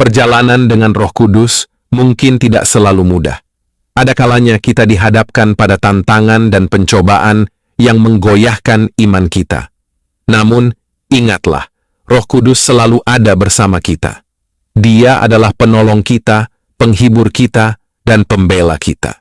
Perjalanan dengan Roh Kudus mungkin tidak selalu mudah. Ada kalanya kita dihadapkan pada tantangan dan pencobaan yang menggoyahkan iman kita. Namun, ingatlah, Roh Kudus selalu ada bersama kita. Dia adalah penolong kita, penghibur kita, dan pembela kita.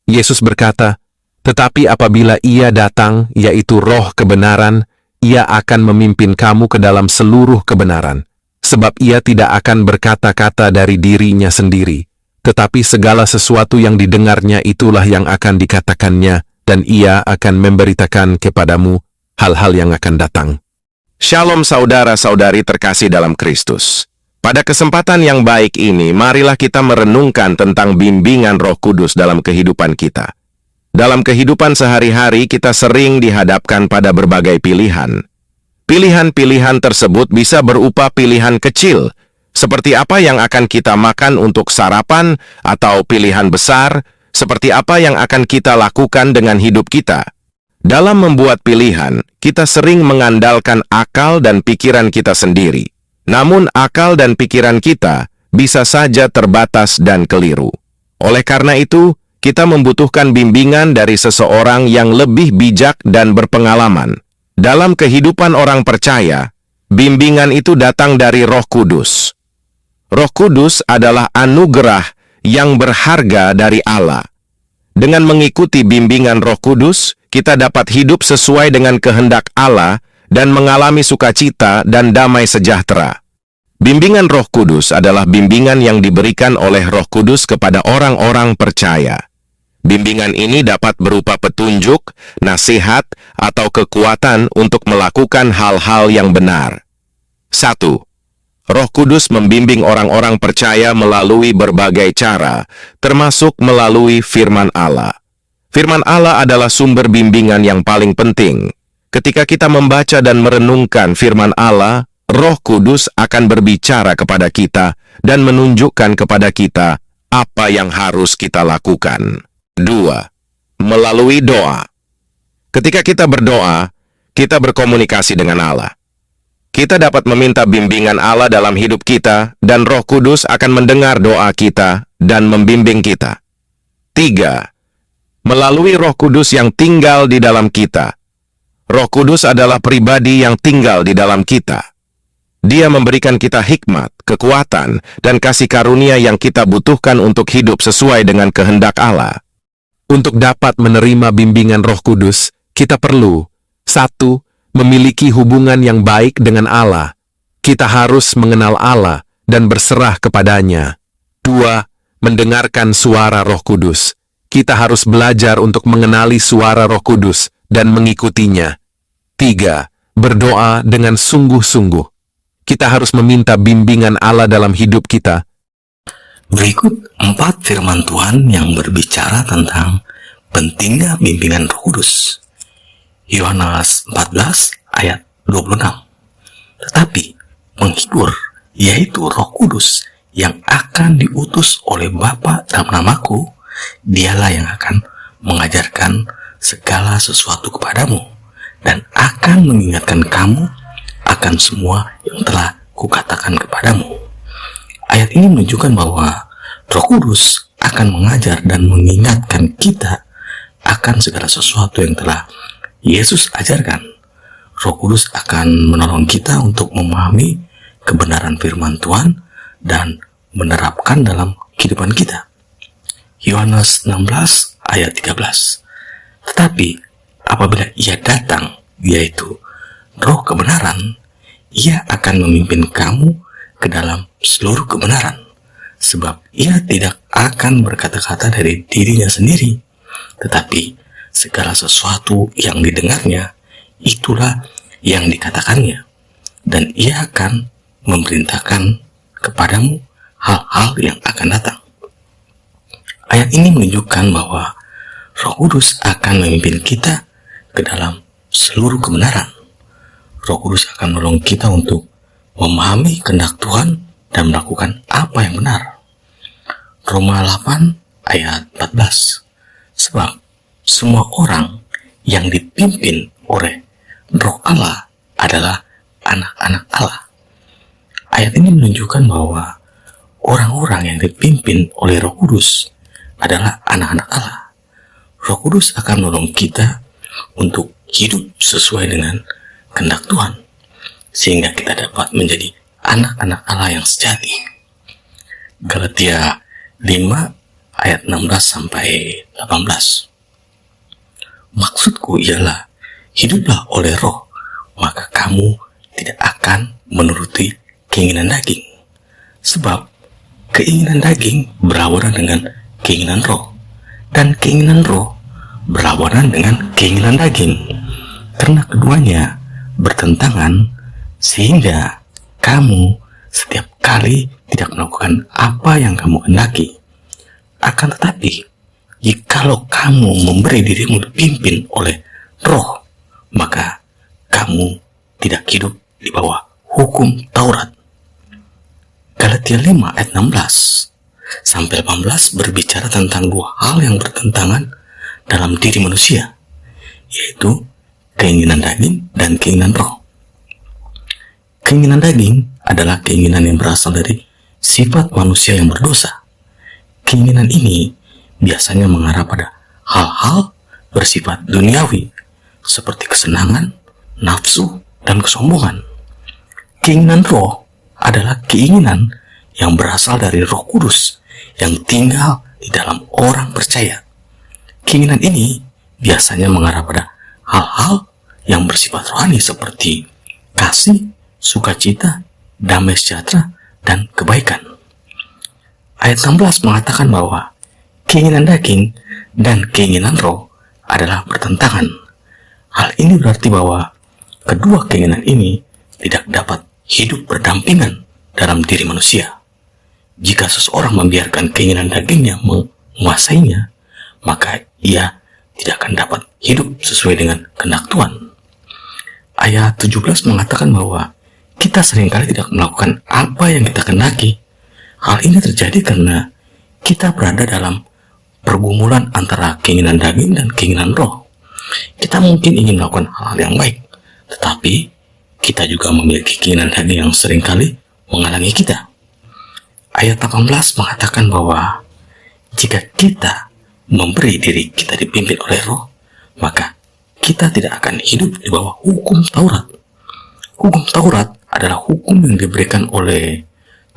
Yesus berkata, "Tetapi apabila Ia datang, yaitu Roh kebenaran, Ia akan memimpin kamu ke dalam seluruh kebenaran. Sebab Ia tidak akan berkata-kata dari dirinya sendiri, tetapi segala sesuatu yang didengarnya itulah yang akan dikatakannya, dan Ia akan memberitakan kepadamu hal-hal yang akan datang." Shalom saudara-saudari terkasih dalam Kristus. Pada kesempatan yang baik ini, marilah kita merenungkan tentang bimbingan Roh Kudus dalam kehidupan kita. Dalam kehidupan sehari-hari, kita sering dihadapkan pada berbagai pilihan. Pilihan-pilihan tersebut bisa berupa pilihan kecil, seperti apa yang akan kita makan untuk sarapan, atau pilihan besar, seperti apa yang akan kita lakukan dengan hidup kita. Dalam membuat pilihan, kita sering mengandalkan akal dan pikiran kita sendiri. Namun akal dan pikiran kita bisa saja terbatas dan keliru. Oleh karena itu, kita membutuhkan bimbingan dari seseorang yang lebih bijak dan berpengalaman. Dalam kehidupan orang percaya, bimbingan itu datang dari Roh Kudus. Roh Kudus adalah anugerah yang berharga dari Allah. Dengan mengikuti bimbingan Roh Kudus, kita dapat hidup sesuai dengan kehendak Allah dan mengalami sukacita dan damai sejahtera. Bimbingan Roh Kudus adalah bimbingan yang diberikan oleh Roh Kudus kepada orang-orang percaya. Bimbingan ini dapat berupa petunjuk, nasihat, atau kekuatan untuk melakukan hal-hal yang benar. 1. Roh Kudus membimbing orang-orang percaya melalui berbagai cara, termasuk melalui firman Allah. Firman Allah adalah sumber bimbingan yang paling penting. Ketika kita membaca dan merenungkan firman Allah, Roh Kudus akan berbicara kepada kita dan menunjukkan kepada kita apa yang harus kita lakukan. 2. Melalui doa. Ketika kita berdoa, kita berkomunikasi dengan Allah. Kita dapat meminta bimbingan Allah dalam hidup kita, dan Roh Kudus akan mendengar doa kita dan membimbing kita. 3. Melalui Roh Kudus yang tinggal di dalam kita. Roh Kudus adalah pribadi yang tinggal di dalam kita. Dia memberikan kita hikmat, kekuatan, dan kasih karunia yang kita butuhkan untuk hidup sesuai dengan kehendak Allah. Untuk dapat menerima bimbingan Roh Kudus, kita perlu 1. Memiliki hubungan yang baik dengan Allah. Kita harus mengenal Allah dan berserah kepadanya. 2. Mendengarkan suara Roh Kudus. Kita harus belajar untuk mengenali suara Roh Kudus dan mengikutinya. 3. Berdoa dengan sungguh-sungguh. Kita harus meminta bimbingan Allah dalam hidup kita. Berikut 4 firman Tuhan yang berbicara tentang pentingnya bimbingan Roh Kudus. Yohanes 14 ayat 26. Tetapi penghibur, yaitu Roh Kudus yang akan diutus oleh Bapa dalam namaku, Dialah yang akan mengajarkan segala sesuatu kepadamu dan akan mengingatkan kamu akan semua yang telah kukatakan kepadamu. Ayat ini menunjukkan bahwa Roh Kudus akan mengajar dan mengingatkan kita akan segala sesuatu yang telah Yesus ajarkan. Roh Kudus akan menolong kita untuk memahami kebenaran firman Tuhan dan menerapkan dalam kehidupan kita. Yohanes 16 ayat 13. Tetapi apabila Ia datang, yaitu Roh kebenaran, Ia akan memimpin kamu ke dalam seluruh kebenaran, sebab Ia tidak akan berkata-kata dari dirinya sendiri, tetapi segala sesuatu yang didengarnya, itulah yang dikatakannya, dan Ia akan memerintahkan kepadamu hal-hal yang akan datang. Ayat ini menunjukkan bahwa Roh Kudus akan memimpin kita ke dalam seluruh kebenaran. Roh Kudus akan menolong kita untuk memahami kehendak Tuhan dan melakukan apa yang benar. Roma 8 ayat 14. Sebab semua orang yang dipimpin oleh Roh Allah adalah anak-anak Allah. Ayat ini menunjukkan bahwa orang-orang yang dipimpin oleh Roh Kudus adalah anak-anak Allah. Roh Kudus akan menolong kita untuk hidup sesuai dengan kehendak Tuhan, sehingga kita dapat menjadi anak-anak Allah yang sejati. Galatia 5 ayat 16 sampai 18. Maksudku ialah, hiduplah oleh Roh, maka kamu tidak akan menuruti keinginan daging. Sebab keinginan daging berlawanan dengan keinginan Roh, dan keinginan Roh berlawanan dengan keinginan daging. Karena keduanya bertentangan, sehingga kamu setiap kali tidak melakukan apa yang kamu hendaki. Akan tetapi, jikalau kamu memberi dirimu dipimpin oleh Roh, maka kamu tidak hidup di bawah hukum Taurat. Galatia 5 ayat 16 sampai 18 berbicara tentang dua hal yang bertentangan dalam diri manusia, yaitu keinginan daging dan keinginan Roh. Keinginan daging adalah keinginan yang berasal dari sifat manusia yang berdosa. Keinginan ini biasanya mengarah pada hal-hal bersifat duniawi, seperti kesenangan, nafsu, dan kesombongan. Keinginan Roh adalah keinginan yang berasal dari Roh Kudus yang tinggal di dalam orang percaya. Keinginan ini biasanya mengarah pada hal-hal yang bersifat rohani seperti kasih, sukacita, damai sejahtera, dan kebaikan. Ayat 16 mengatakan bahwa keinginan daging dan keinginan Roh adalah bertentangan. Hal ini berarti bahwa kedua keinginan ini tidak dapat hidup berdampingan dalam diri manusia. Jika seseorang membiarkan keinginan dagingnya menguasainya, maka ia tidak akan dapat hidup sesuai dengan kehendak Tuhan. Ayat 17 mengatakan bahwa kita seringkali tidak melakukan apa yang kita kehendaki. Hal ini terjadi karena kita berada dalam pergumulan antara keinginan daging dan keinginan Roh. Kita mungkin ingin melakukan hal-hal yang baik, tetapi kita juga memiliki keinginan daging yang seringkali menghalangi kita. Ayat 18 mengatakan bahwa jika kita memberi diri kita dipimpin oleh Roh, maka kita tidak akan hidup di bawah hukum Taurat. Hukum Taurat adalah hukum yang diberikan oleh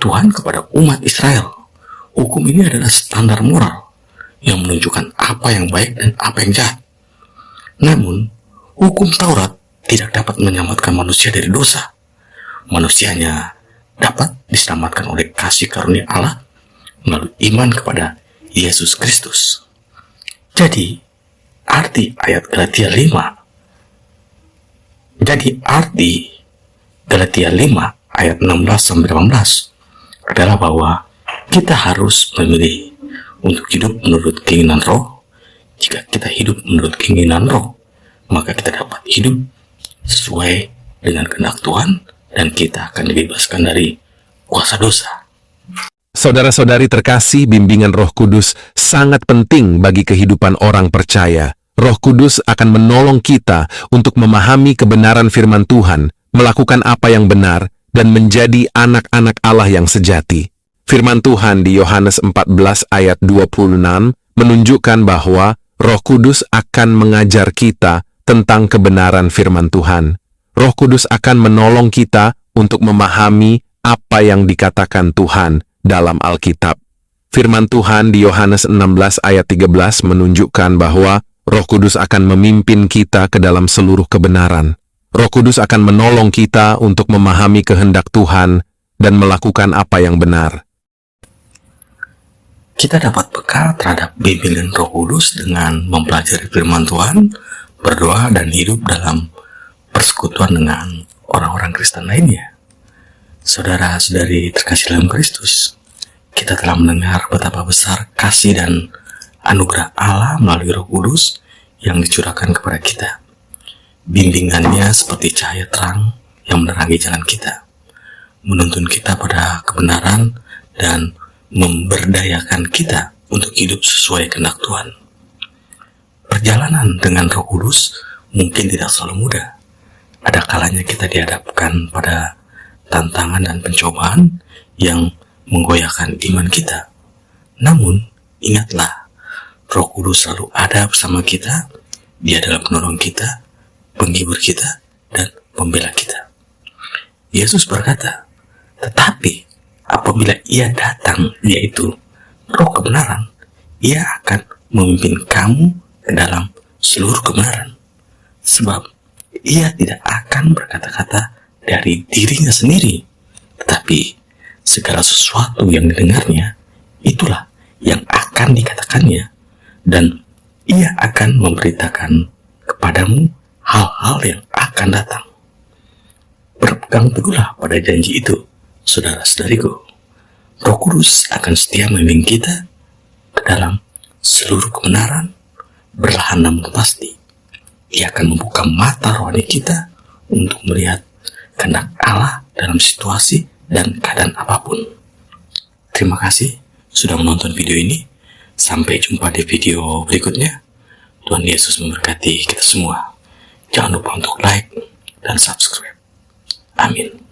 Tuhan kepada umat Israel. Hukum ini adalah standar moral yang menunjukkan apa yang baik dan apa yang jahat. Namun, hukum Taurat tidak dapat menyelamatkan manusia dari dosa. Manusianya dapat diselamatkan oleh kasih karunia Allah melalui iman kepada Yesus Kristus. Jadi, arti Galatia 5 ayat 16-18 adalah bahwa kita harus memilih untuk hidup menurut keinginan Roh. Jika kita hidup menurut keinginan Roh, maka kita dapat hidup sesuai dengan kehendak Tuhan dan kita akan dibebaskan dari kuasa dosa. Saudara-saudari terkasih, bimbingan Roh Kudus sangat penting bagi kehidupan orang percaya. Roh Kudus akan menolong kita untuk memahami kebenaran firman Tuhan, melakukan apa yang benar, dan menjadi anak-anak Allah yang sejati. Firman Tuhan di Yohanes 14 ayat 26 menunjukkan bahwa Roh Kudus akan mengajar kita tentang kebenaran firman Tuhan. Roh Kudus akan menolong kita untuk memahami apa yang dikatakan Tuhan dalam Alkitab. Firman Tuhan di Yohanes 16 ayat 13 menunjukkan bahwa Roh Kudus akan memimpin kita ke dalam seluruh kebenaran. Roh Kudus akan menolong kita untuk memahami kehendak Tuhan dan melakukan apa yang benar. Kita dapat bekal terhadap bimbingan Roh Kudus dengan mempelajari firman Tuhan, berdoa, dan hidup dalam persekutuan dengan orang-orang Kristen lainnya. Saudara-saudari terkasih dalam Kristus, kita telah mendengar betapa besar kasih dan anugerah Allah melalui Roh Kudus yang dicurahkan kepada kita. Bimbingannya seperti cahaya terang yang menerangi jalan kita, menuntun kita pada kebenaran dan memberdayakan kita untuk hidup sesuai kehendak Tuhan. Perjalanan dengan Roh Kudus mungkin tidak selalu mudah. Ada kalanya kita dihadapkan pada tantangan dan pencobaan yang menggoyahkan iman kita. Namun, ingatlah, Roh Kudus selalu ada bersama kita. Dia adalah penolong kita, penghibur kita, dan pembela kita. Yesus berkata, tetapi apabila Ia datang, yaitu Roh kebenaran, Ia akan memimpin kamu ke dalam seluruh kebenaran. Sebab Ia tidak akan berkata-kata dari dirinya sendiri, tetapi segala sesuatu yang didengarnya, itulah yang akan dikatakannya, dan Ia akan memberitakan kepadamu hal-hal yang akan datang. Berpegang teguhlah pada janji itu, saudara-saudariku. Roh Kudus akan setia membimbing kita ke dalam seluruh kebenaran, berlahan namun pasti. Ia akan membuka mata rohani kita untuk melihat kehendak Allah dalam situasi dan keadaan apapun. Terima kasih sudah menonton video ini. Sampai jumpa di video berikutnya. Tuhan Yesus memberkati kita semua. Jangan lupa untuk like dan subscribe. Amin.